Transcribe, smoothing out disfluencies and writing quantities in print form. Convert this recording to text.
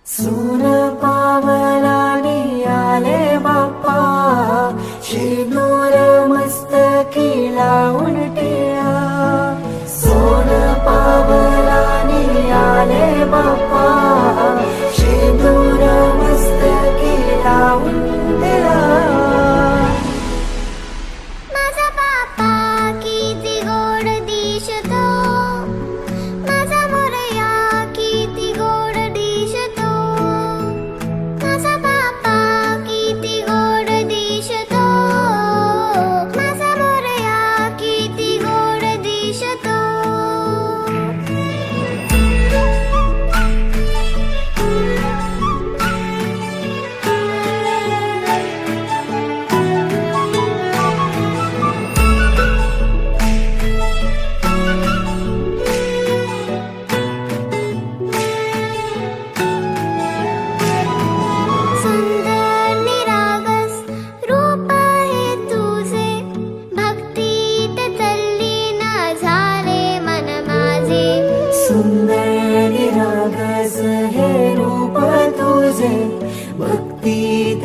सून पावलानी आले बाप्पा, शेंदूर मस्तकी लावून टिळा. सोन पावलानी आले बाप्पा, शेंदूर मस्तकी लावून टिळा. माझा बाप्पा किती गोड दिसतो, माझा मोरया किती गोड दिसतो. माझा बाप्पा किती गोड दिसतो, माझा मोरया किती गोड दिसतो. सुंदर निरागस रूप आहे तुझे, भक्तीत तल्लीन झाले मन माझे. सुंदर निरागस हे रूप तुझे, भक्तीत